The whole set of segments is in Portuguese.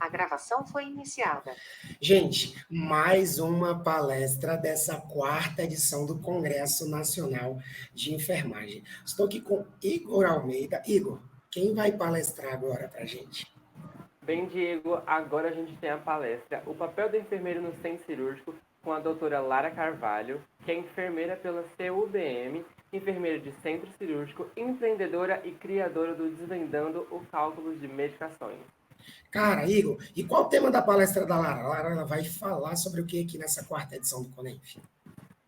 A gravação foi iniciada. Gente, mais uma palestra dessa quarta edição do Congresso Nacional de Enfermagem. Estou aqui com Igor Almeida. Igor, quem vai palestrar agora para a gente? Bem, Diego, agora a gente tem a palestra O Papel do Enfermeiro no Centro Cirúrgico com a doutora Lara Carvalho, que é enfermeira pela CUBM, enfermeira de centro cirúrgico, empreendedora e criadora do Desvendando o Cálculo de Medicações. Cara, Igor, e qual o tema da palestra da Lara? A Lara ela vai falar sobre o que aqui nessa quarta edição do CONENF?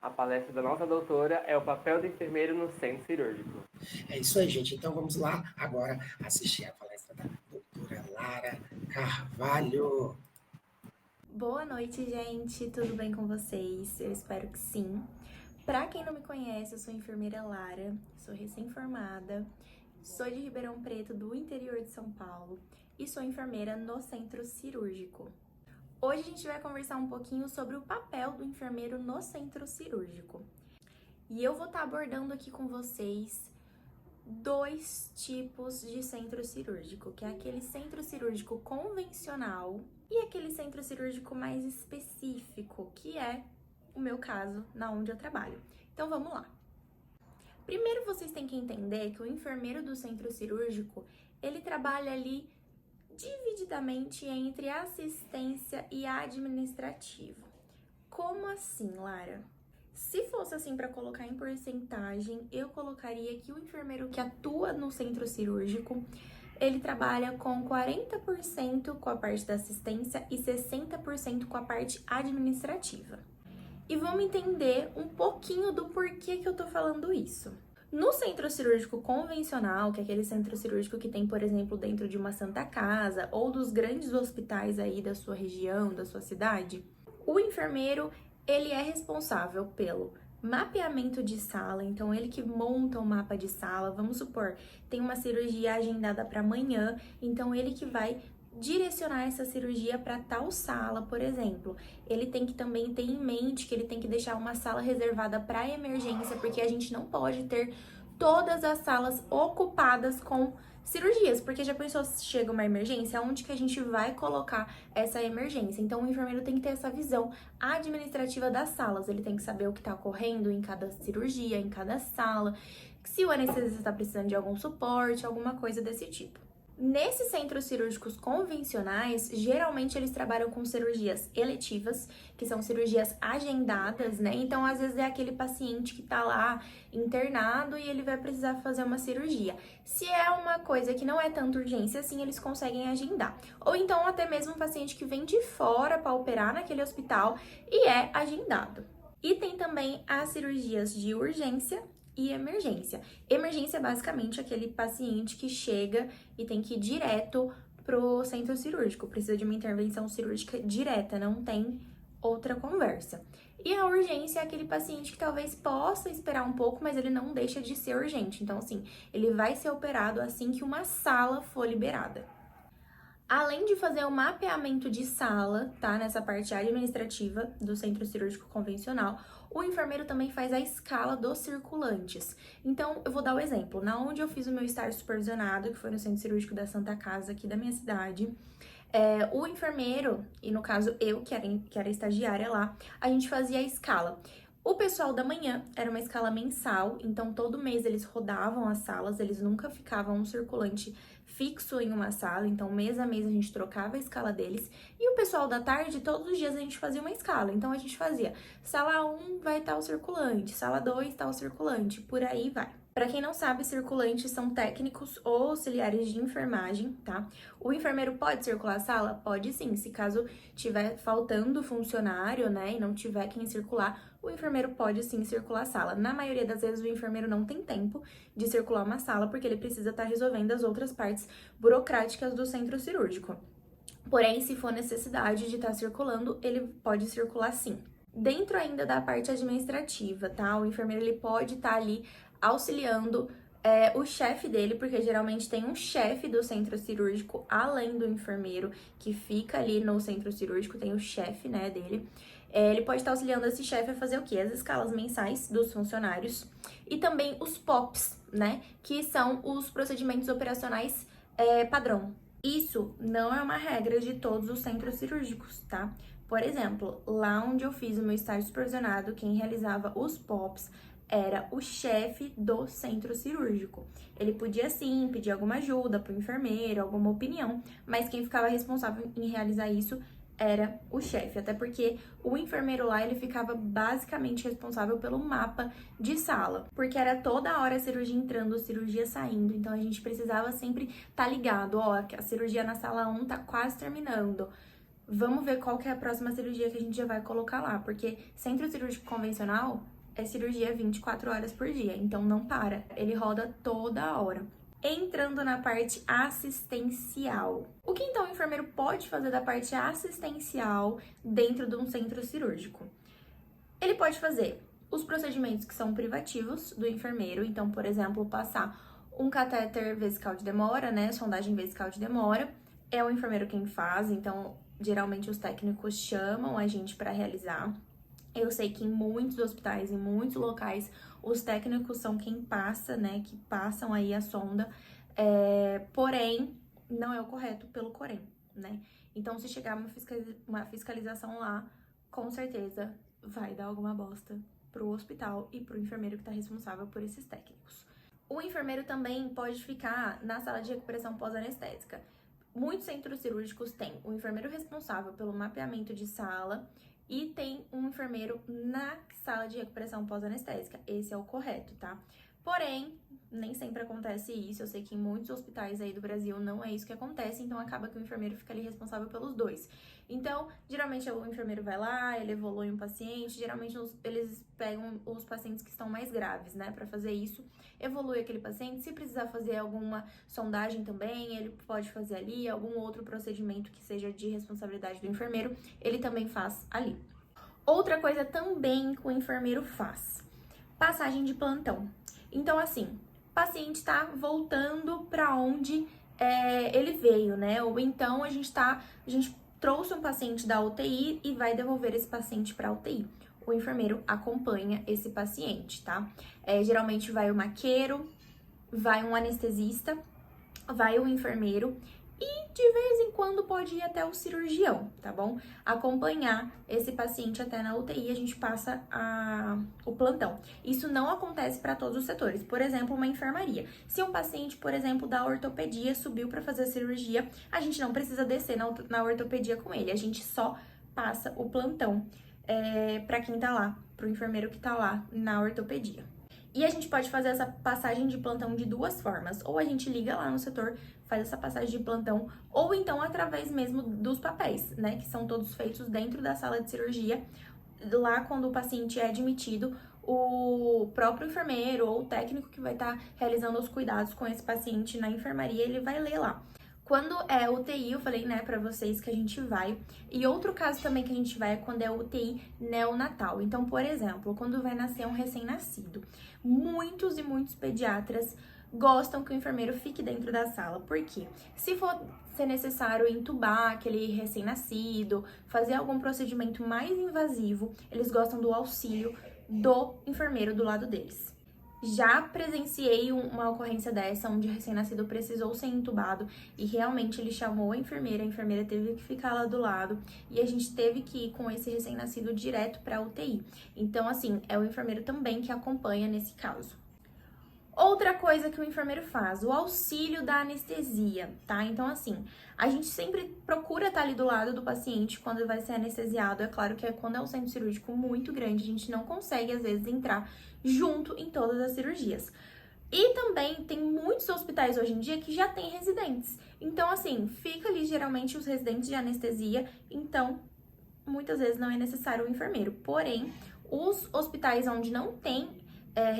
A palestra da nossa doutora é O Papel do Enfermeiro no Centro Cirúrgico. É isso aí, gente. Então vamos lá agora assistir a palestra da doutora Lara Carvalho. Boa noite, gente. Tudo bem com vocês? Eu espero que sim. Para quem não me conhece, eu sou a enfermeira Lara, sou recém-formada, sou de Ribeirão Preto, do interior de São Paulo, e sou enfermeira no centro cirúrgico. Hoje a gente vai conversar um pouquinho sobre o papel do enfermeiro no centro cirúrgico. E eu vou estar abordando aqui com vocês dois tipos de centro cirúrgico, que é aquele centro cirúrgico convencional e aquele centro cirúrgico mais específico, que é o meu caso, na onde eu trabalho. Então vamos lá. Primeiro vocês têm que entender que o enfermeiro do centro cirúrgico, ele trabalha ali divididamente entre assistência e administrativo. Como assim, Lara? Se fosse assim para colocar em porcentagem, eu colocaria que o enfermeiro que atua no centro cirúrgico, ele trabalha com 40% com a parte da assistência e 60% com a parte administrativa. E vamos entender um pouquinho do porquê que eu tô falando isso. No centro cirúrgico convencional, que é aquele centro cirúrgico que tem, por exemplo, dentro de uma Santa Casa ou dos grandes hospitais aí da sua região, da sua cidade, o enfermeiro, ele é responsável pelo mapeamento de sala, então ele que monta o mapa de sala, vamos supor, tem uma cirurgia agendada para amanhã, então ele que vai direcionar essa cirurgia para tal sala, por exemplo. Ele tem que também ter em mente que ele tem que deixar uma sala reservada para emergência, porque a gente não pode ter todas as salas ocupadas com cirurgias, porque já pensou se chega uma emergência, onde que a gente vai colocar essa emergência? Então o enfermeiro tem que ter essa visão administrativa das salas, ele tem que saber o que está ocorrendo em cada cirurgia, em cada sala, se o anestesista está precisando de algum suporte, alguma coisa desse tipo. Nesses centros cirúrgicos convencionais, geralmente eles trabalham com cirurgias eletivas, que são cirurgias agendadas, né? Então, às vezes é aquele paciente que tá lá internado e ele vai precisar fazer uma cirurgia. Se é uma coisa que não é tanta urgência assim, eles conseguem agendar. Ou então até mesmo um paciente que vem de fora para operar naquele hospital e é agendado. E tem também as cirurgias de urgência e emergência. Emergência é basicamente aquele paciente que chega e tem que ir direto pro centro cirúrgico, precisa de uma intervenção cirúrgica direta, não tem outra conversa. E a urgência é aquele paciente que talvez possa esperar um pouco, mas ele não deixa de ser urgente. Então, assim, ele vai ser operado assim que uma sala for liberada. Além de fazer o mapeamento de sala, tá? Nessa parte administrativa do centro cirúrgico convencional, o enfermeiro também faz a escala dos circulantes. Então, eu vou dar o exemplo. Na onde eu fiz o meu estágio supervisionado, que foi no centro cirúrgico da Santa Casa, aqui da minha cidade, o enfermeiro, e no caso eu, que era estagiária lá, a gente fazia a escala. O pessoal da manhã era uma escala mensal, então todo mês eles rodavam as salas, eles nunca ficavam um circulante fixo em uma sala, então mês a mês a gente trocava a escala deles. E o pessoal da tarde, todos os dias a gente fazia uma escala, então a gente fazia sala 1 vai estar o circulante, sala 2 está o circulante, por aí vai. Para quem não sabe, circulantes são técnicos ou auxiliares de enfermagem, tá? O enfermeiro pode circular a sala? Pode sim, se caso tiver faltando funcionário, né, e não tiver quem circular, o enfermeiro pode sim circular a sala. Na maioria das vezes, o enfermeiro não tem tempo de circular uma sala, porque ele precisa estar resolvendo as outras partes burocráticas do centro cirúrgico. Porém, se for necessidade de estar circulando, ele pode circular sim. Dentro ainda da parte administrativa, tá? O enfermeiro ele pode estar ali auxiliando o chefe dele, porque geralmente tem um chefe do centro cirúrgico, além do enfermeiro, que fica ali no centro cirúrgico, tem o chefe, né, dele. Ele pode estar auxiliando esse chefe a fazer o quê? As escalas mensais dos funcionários e também os POPs, né, que são os procedimentos operacionais padrão. Isso não é uma regra de todos os centros cirúrgicos, tá? Por exemplo, lá onde eu fiz o meu estágio supervisionado, quem realizava os POPs era o chefe do centro cirúrgico. Ele podia sim pedir alguma ajuda para o enfermeiro, alguma opinião, mas quem ficava responsável em realizar isso era o chefe, até porque o enfermeiro lá, ele ficava basicamente responsável pelo mapa de sala, porque era toda hora a cirurgia entrando, a cirurgia saindo, então a gente precisava sempre estar ligado, ó, a cirurgia na sala 1 tá quase terminando, vamos ver qual que é a próxima cirurgia que a gente já vai colocar lá, porque centro cirúrgico convencional é cirurgia 24 horas por dia, então não para, ele roda toda hora. Entrando na parte assistencial. O que então o enfermeiro pode fazer da parte assistencial dentro de um centro cirúrgico? Ele pode fazer os procedimentos que são privativos do enfermeiro, então, por exemplo, passar um catéter vesical de demora, né, sondagem vesical de demora, é o enfermeiro quem faz, então, geralmente os técnicos chamam a gente para realizar. Eu sei que em muitos hospitais, em muitos locais, os técnicos são quem passa, né, que passam aí a sonda, porém, não é o correto pelo Corém, né? Então, se chegar uma fiscalização lá, com certeza vai dar alguma bosta pro hospital e pro enfermeiro que tá responsável por esses técnicos. O enfermeiro também pode ficar na sala de recuperação pós-anestésica. Muitos centros cirúrgicos têm o enfermeiro responsável pelo mapeamento de sala e tem um enfermeiro na sala de recuperação pós-anestésica. Esse é o correto, tá? Porém, nem sempre acontece isso. Eu sei que em muitos hospitais aí do Brasil não é isso que acontece, então acaba que o enfermeiro fica ali responsável pelos dois. Então, geralmente o enfermeiro vai lá, ele evolui um paciente, geralmente eles pegam os pacientes que estão mais graves, né, pra fazer isso, evolui aquele paciente. Se precisar fazer alguma sondagem também, ele pode fazer ali, algum outro procedimento que seja de responsabilidade do enfermeiro, ele também faz ali. Outra coisa também que o enfermeiro faz, passagem de plantão. Então, assim, o paciente tá voltando pra onde ele veio, né, ou então a gente trouxe um paciente da UTI e vai devolver esse paciente para a UTI. O enfermeiro acompanha esse paciente, tá? Geralmente vai o maqueiro, vai um anestesista, vai o enfermeiro e de vez em quando pode ir até o cirurgião, tá bom? Acompanhar esse paciente até na UTI, a gente passa o plantão. Isso não acontece para todos os setores. Por exemplo, uma enfermaria. Se um paciente, por exemplo, da ortopedia subiu para fazer a cirurgia, a gente não precisa descer na ortopedia com ele, a gente só passa o plantão para quem tá lá, pro enfermeiro que tá lá na ortopedia. E a gente pode fazer essa passagem de plantão de duas formas. Ou a gente liga lá no setor, faz essa passagem de plantão, ou então através mesmo dos papéis, né? Que são todos feitos dentro da sala de cirurgia. Lá, quando o paciente é admitido, o próprio enfermeiro ou o técnico que vai estar realizando os cuidados com esse paciente na enfermaria, ele vai ler lá. Quando é UTI, eu falei, né, pra vocês que a gente vai. E outro caso também que a gente vai é quando é UTI neonatal. Então, por exemplo, quando vai nascer um recém-nascido, muitos e muitos pediatras gostam que o enfermeiro fique dentro da sala. Por quê? Se for ser necessário entubar aquele recém-nascido, fazer algum procedimento mais invasivo, eles gostam do auxílio do enfermeiro do lado deles. Já presenciei uma ocorrência dessa, onde o recém-nascido precisou ser entubado e realmente ele chamou a enfermeira teve que ficar lá do lado e a gente teve que ir com esse recém-nascido direto para a UTI. Então, assim, é o enfermeiro também que acompanha nesse caso. Outra coisa que o enfermeiro faz, o auxílio da anestesia, tá? Então, assim, a gente sempre procura estar ali do lado do paciente quando vai ser anestesiado. É claro que quando é um centro cirúrgico muito grande, a gente não consegue, às vezes, entrar junto em todas as cirurgias. E também tem muitos hospitais hoje em dia que já tem residentes. Então, assim, fica ali geralmente os residentes de anestesia, então, muitas vezes não é necessário o enfermeiro. Porém, os hospitais onde não tem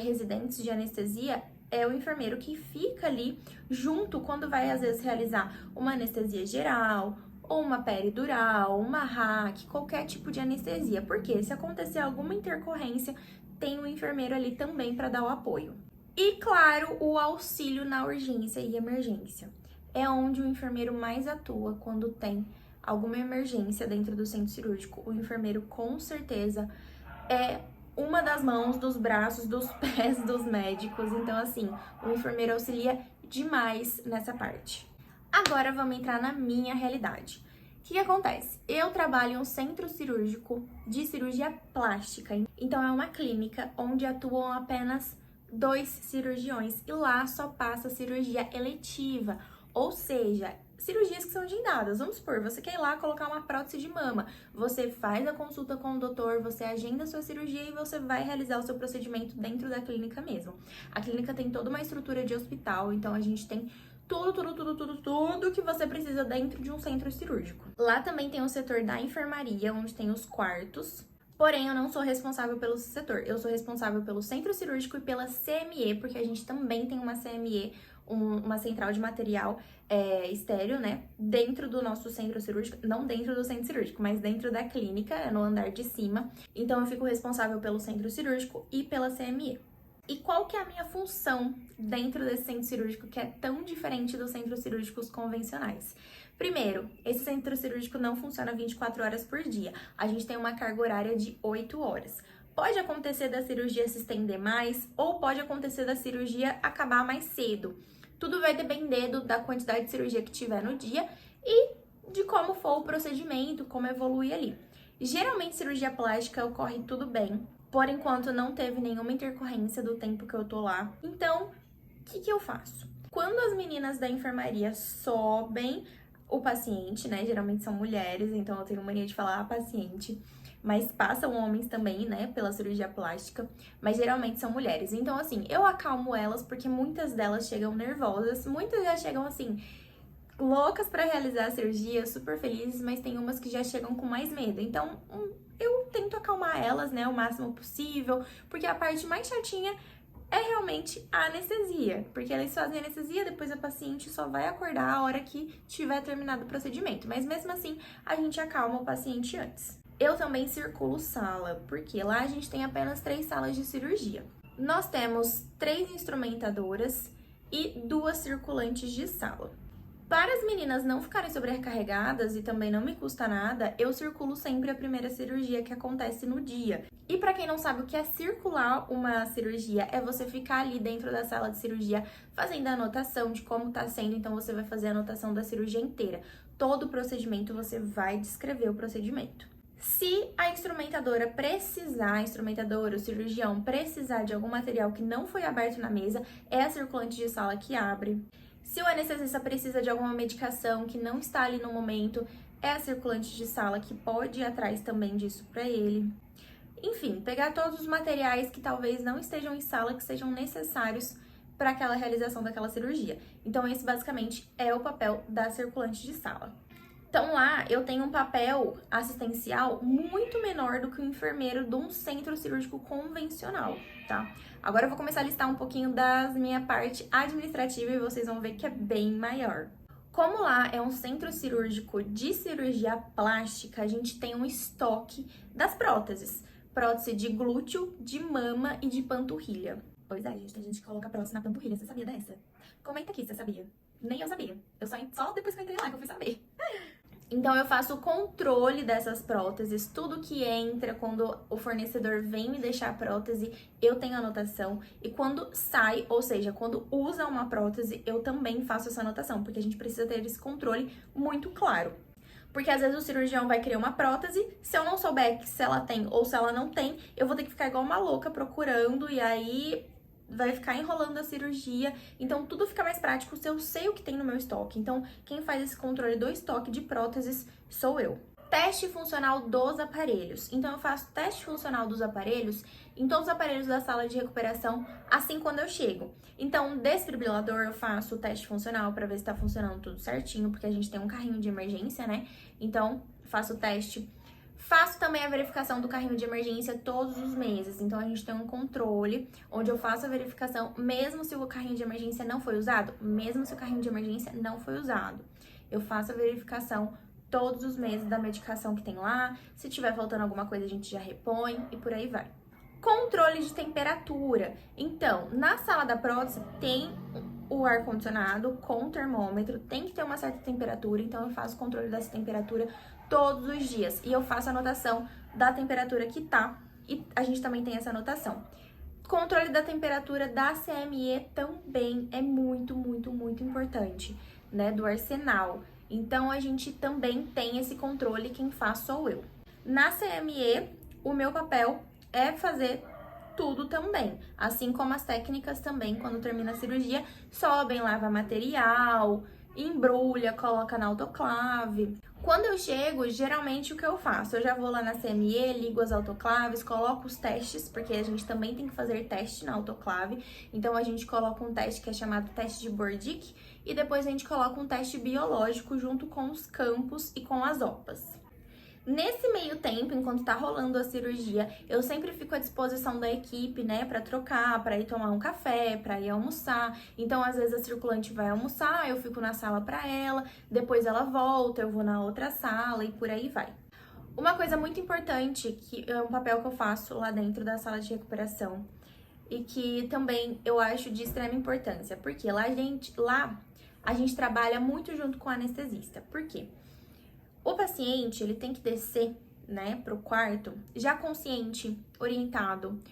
residentes de anestesia, é o enfermeiro que fica ali junto quando vai, às vezes, realizar uma anestesia geral, ou uma peridural, uma RAC, qualquer tipo de anestesia. Porque se acontecer alguma intercorrência, tem um enfermeiro ali também para dar o apoio. E, claro, o auxílio na urgência e emergência. É onde o enfermeiro mais atua quando tem alguma emergência dentro do centro cirúrgico. O enfermeiro, com certeza, é uma das mãos, dos braços, dos pés dos médicos. Então, assim, o enfermeiro auxilia demais nessa parte. Agora vamos entrar na minha realidade. O que acontece? Eu trabalho em um centro cirúrgico de cirurgia plástica. Então é uma clínica onde atuam apenas 2 cirurgiões e lá só passa cirurgia eletiva, ou seja, cirurgias que são agendadas. Vamos supor, você quer ir lá colocar uma prótese de mama, você faz a consulta com o doutor, você agenda a sua cirurgia e você vai realizar o seu procedimento dentro da clínica mesmo. A clínica tem toda uma estrutura de hospital, então a gente tem tudo que você precisa dentro de um centro cirúrgico. Lá também tem o setor da enfermaria, onde tem os quartos. Porém, eu não sou responsável pelo setor, eu sou responsável pelo centro cirúrgico e pela CME, porque a gente também tem uma CME, uma central de material estéreo, né, dentro do nosso centro cirúrgico, não dentro do centro cirúrgico, mas dentro da clínica, no andar de cima. Então, eu fico responsável pelo centro cirúrgico e pela CME. E qual que é a minha função dentro desse centro cirúrgico que é tão diferente dos centros cirúrgicos convencionais? Primeiro, esse centro cirúrgico não funciona 24 horas por dia. A gente tem uma carga horária de 8 horas. Pode acontecer da cirurgia se estender mais ou pode acontecer da cirurgia acabar mais cedo. Tudo vai depender da quantidade de cirurgia que tiver no dia e de como for o procedimento, como evoluir ali. Geralmente, cirurgia plástica ocorre tudo bem. Por enquanto, não teve nenhuma intercorrência do tempo que eu tô lá. Então, o que eu faço? Quando as meninas da enfermaria sobem o paciente, né? Geralmente são mulheres, então eu tenho mania de falar a paciente. Mas passam homens também, né? Pela cirurgia plástica. Mas geralmente são mulheres. Então, assim, eu acalmo elas porque muitas delas chegam nervosas. Muitas já chegam, assim, loucas pra realizar a cirurgia, super felizes. Mas tem umas que já chegam com mais medo. Então, eu tento acalmar elas, né, o máximo possível, porque a parte mais chatinha é realmente a anestesia, porque eles fazem anestesia, depois a paciente só vai acordar a hora que tiver terminado o procedimento, mas mesmo assim a gente acalma o paciente antes. Eu também circulo sala, porque lá a gente tem apenas 3 salas de cirurgia. Nós temos 3 instrumentadoras e 2 circulantes de sala. Para as meninas não ficarem sobrecarregadas e também não me custa nada, eu circulo sempre a primeira cirurgia que acontece no dia. E para quem não sabe o que é circular uma cirurgia, é você ficar ali dentro da sala de cirurgia fazendo a anotação de como tá sendo, então você vai fazer a anotação da cirurgia inteira. Todo o procedimento você vai descrever o procedimento. Se a instrumentadora o cirurgião precisar de algum material que não foi aberto na mesa, é a circulante de sala que abre. Se o anestesista precisa de alguma medicação que não está ali no momento, é a circulante de sala que pode ir atrás também disso para ele. Enfim, pegar todos os materiais que talvez não estejam em sala, que sejam necessários para aquela realização daquela cirurgia. Então, esse basicamente é o papel da circulante de sala. Então, lá eu tenho um papel assistencial muito menor do que o enfermeiro de um centro cirúrgico convencional, tá? Agora eu vou começar a listar um pouquinho da minha parte administrativa e vocês vão ver que é bem maior. Como lá é um centro cirúrgico de cirurgia plástica, a gente tem um estoque das próteses. Prótese de glúteo, de mama e de panturrilha. Pois é, gente, tem gente que coloca prótese na panturrilha. Você sabia dessa? Comenta aqui se você sabia. Nem eu sabia. Eu só depois que eu entrei lá que eu fui saber. Então, eu faço o controle dessas próteses, tudo que entra, quando o fornecedor vem me deixar a prótese, eu tenho anotação. E quando sai, ou seja, quando usa uma prótese, eu também faço essa anotação, porque a gente precisa ter esse controle muito claro. Porque às vezes o cirurgião vai criar uma prótese, se eu não souber se ela tem ou se ela não tem, eu vou ter que ficar igual uma louca procurando, e aí vai ficar enrolando a cirurgia. Então, tudo fica mais prático se eu sei o que tem no meu estoque. Então, quem faz esse controle do estoque de próteses sou eu. Teste funcional dos aparelhos. Então, eu faço teste funcional dos aparelhos em todos os aparelhos da sala de recuperação, assim quando eu chego. Então, desfibrilador, eu faço o teste funcional para ver se tá funcionando tudo certinho, porque a gente tem um carrinho de emergência, né? Então, faço o teste. Faço também a verificação do carrinho de emergência todos os meses. Então, a gente tem um controle onde eu faço a verificação, mesmo se o carrinho de emergência não foi usado. Mesmo se o carrinho de emergência não foi usado. Eu faço a verificação todos os meses da medicação que tem lá. Se tiver faltando alguma coisa, a gente já repõe e por aí vai. Controle de temperatura. Então, na sala da prótese tem o ar-condicionado com termômetro. Tem que ter uma certa temperatura. Então, eu faço controle dessa temperatura todos os dias. E eu faço anotação da temperatura que tá. E a gente também tem essa anotação. Controle da temperatura da CME também é muito importante. né, do arsenal. Então, a gente também tem esse controle, quem faz sou eu. Na CME, o meu papel é fazer tudo também, assim como as técnicas também, quando termina a cirurgia, sobem, lava material, embrulha, coloca na autoclave. Quando eu chego, geralmente o que eu faço? Eu já vou lá na CME, ligo as autoclaves, coloco os testes, porque a gente também tem que fazer teste na autoclave. Então a gente coloca um teste que é chamado teste de Bordick e depois a gente coloca um teste biológico junto com os campos e com as OPAs. Nesse meio tempo, enquanto tá rolando a cirurgia, eu sempre fico à disposição da equipe, né, pra trocar, pra ir tomar um café, pra ir almoçar. Então, às vezes a circulante vai almoçar, eu fico na sala pra ela, depois ela volta, eu vou na outra sala e por aí vai. Uma coisa muito importante, que é um papel que eu faço lá dentro da sala de recuperação e que também eu acho de extrema importância, porque lá a gente trabalha muito junto com o anestesista. Por quê? O paciente, ele tem que descer, né, pro quarto, já consciente, orientado,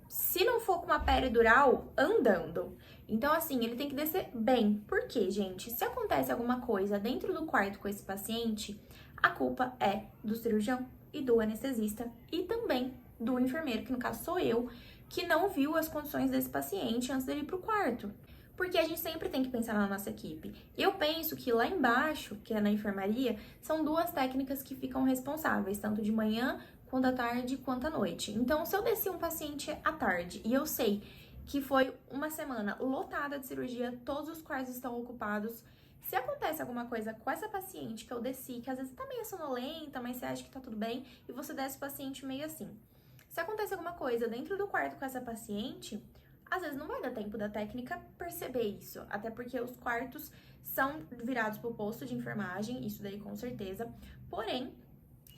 se não for com uma peridural, andando. Então, assim, ele tem que descer bem. Por quê, gente? Se acontece alguma coisa dentro do quarto com esse paciente, a culpa é do cirurgião e do anestesista e também do enfermeiro, que no caso sou eu, que não viu as condições desse paciente antes dele ir pro quarto. Porque a gente sempre tem que pensar na nossa equipe. Eu penso que lá embaixo, que é na enfermaria, são duas técnicas que ficam responsáveis, tanto de manhã, quanto à tarde, quanto à noite. Então, se eu desci um paciente à tarde e eu sei que foi uma semana lotada de cirurgia, todos os quartos estão ocupados, se acontece alguma coisa com essa paciente que eu desci, que às vezes tá meio sonolenta, mas você acha que tá tudo bem, e você desce o paciente meio assim. Se acontece alguma coisa dentro do quarto com essa paciente, às vezes não vai dar tempo da técnica perceber isso, até porque os quartos são virados pro posto de enfermagem, isso daí com certeza. Porém,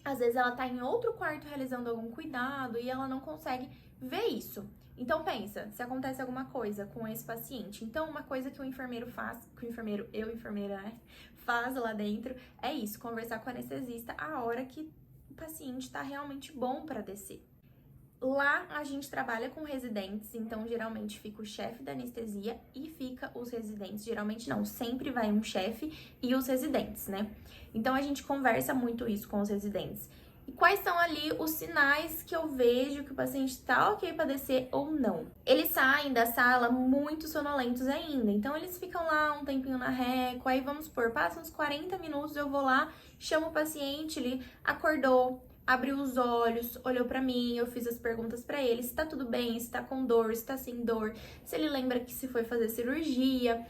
às vezes ela tá em outro quarto realizando algum cuidado e ela não consegue ver isso. Então pensa, se acontece alguma coisa com esse paciente. Então uma coisa que o enfermeiro faz, que o enfermeiro, eu enfermeira, né, faz lá dentro, é isso, conversar com o anestesista a hora que o paciente tá realmente bom para descer. Lá a gente trabalha com residentes, então geralmente fica o chefe da anestesia e fica os residentes. Geralmente não, sempre vai um chefe e os residentes, né? Então a gente conversa muito isso com os residentes. E quais são ali os sinais que eu vejo que o paciente tá ok para descer ou não? Eles saem da sala muito sonolentos ainda, então eles ficam lá um tempinho na reco, aí vamos supor, passam uns 40 minutos, eu vou lá, chamo o paciente, ele acordou, abriu os olhos, olhou pra mim, eu fiz as perguntas pra ele, se tá tudo bem, se tá com dor, se tá sem dor, se ele lembra que se foi fazer cirurgia.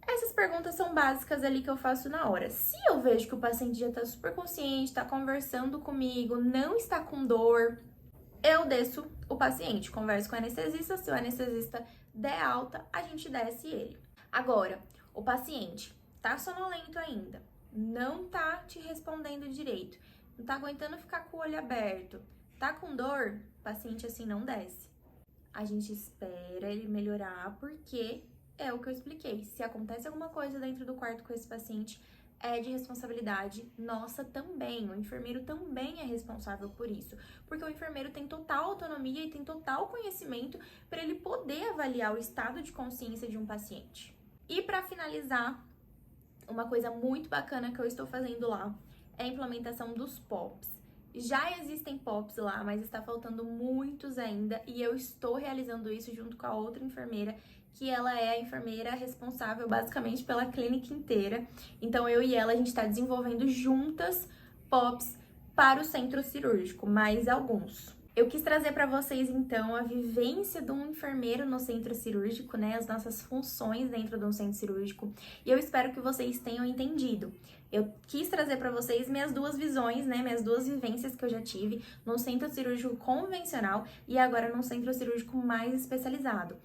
Essas perguntas são básicas ali que eu faço na hora. Se eu vejo que o paciente já tá super consciente, tá conversando comigo, não está com dor, eu desço o paciente, converso com o anestesista, se o anestesista der alta, a gente desce ele. Agora, o paciente tá sonolento ainda, não tá te respondendo direito, não tá aguentando ficar com o olho aberto, tá com dor, paciente assim não desce. A gente espera ele melhorar, porque é o que eu expliquei. Se acontece alguma coisa dentro do quarto com esse paciente, é de responsabilidade nossa também. O enfermeiro também é responsável por isso, porque o enfermeiro tem total autonomia e tem total conhecimento para ele poder avaliar o estado de consciência de um paciente. E para finalizar, uma coisa muito bacana que eu estou fazendo lá é a implementação dos POPs. Já existem POPs lá, mas está faltando muitos ainda, e eu estou realizando isso junto com a outra enfermeira, que ela é a enfermeira responsável basicamente pela clínica inteira. Então eu e ela, a gente está desenvolvendo juntas POPs para o centro cirúrgico, mais alguns. Eu quis trazer para vocês, então, a vivência de um enfermeiro no centro cirúrgico, né? As nossas funções dentro de um centro cirúrgico. E eu espero que vocês tenham entendido. Eu quis trazer para vocês minhas duas visões, né? Minhas duas vivências que eu já tive no centro cirúrgico convencional e agora num centro cirúrgico mais especializado.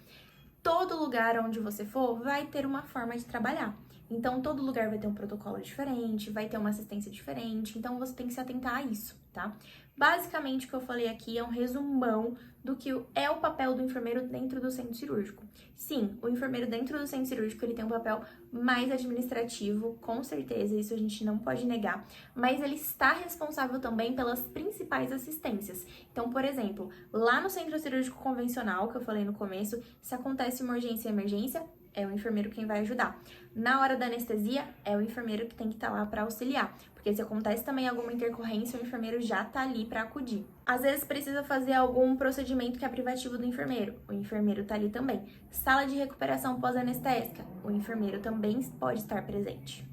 Todo lugar onde você for vai ter uma forma de trabalhar. Então, todo lugar vai ter um protocolo diferente, vai ter uma assistência diferente, então você tem que se atentar a isso, tá? Basicamente, o que eu falei aqui é um resumão do que é o papel do enfermeiro dentro do centro cirúrgico. Sim, o enfermeiro dentro do centro cirúrgico, ele tem um papel mais administrativo, com certeza, isso a gente não pode negar, mas ele está responsável também pelas principais assistências. Então, por exemplo, lá no centro cirúrgico convencional, que eu falei no começo, se acontece uma urgência e emergência, é o enfermeiro quem vai ajudar. Na hora da anestesia, é o enfermeiro que tem que estar lá para auxiliar, porque se acontece também alguma intercorrência, o enfermeiro já tá ali para acudir. Às vezes precisa fazer algum procedimento que é privativo do enfermeiro, o enfermeiro tá ali também. Sala de recuperação pós-anestésica, o enfermeiro também pode estar presente.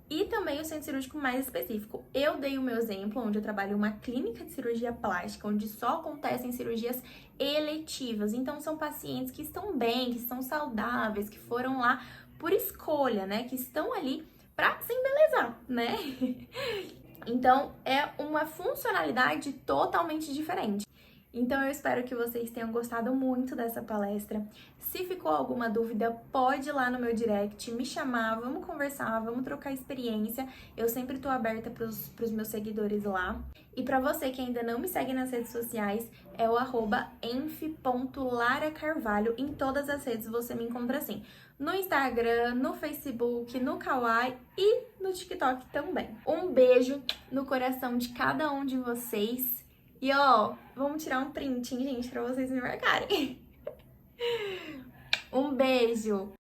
E também o centro cirúrgico mais específico. Eu dei o meu exemplo, onde eu trabalho em uma clínica de cirurgia plástica, onde só acontecem cirurgias eletivas. Então, são pacientes que estão bem, que estão saudáveis, que foram lá por escolha, né? Que estão ali pra se embelezar, né? Então, é uma funcionalidade totalmente diferente. Então, eu espero que vocês tenham gostado muito dessa palestra. Se ficou alguma dúvida, pode ir lá no meu direct, me chamar, vamos conversar, vamos trocar experiência. Eu sempre tô aberta pros meus seguidores lá. E pra você que ainda não me segue nas redes sociais, é o @enf.laracarvalho. Em todas as redes você me encontra assim. No Instagram, no Facebook, no Kawaii e no TikTok também. Um beijo no coração de cada um de vocês. E ó, vamos tirar um print, hein, gente, pra vocês me marcarem. Um beijo!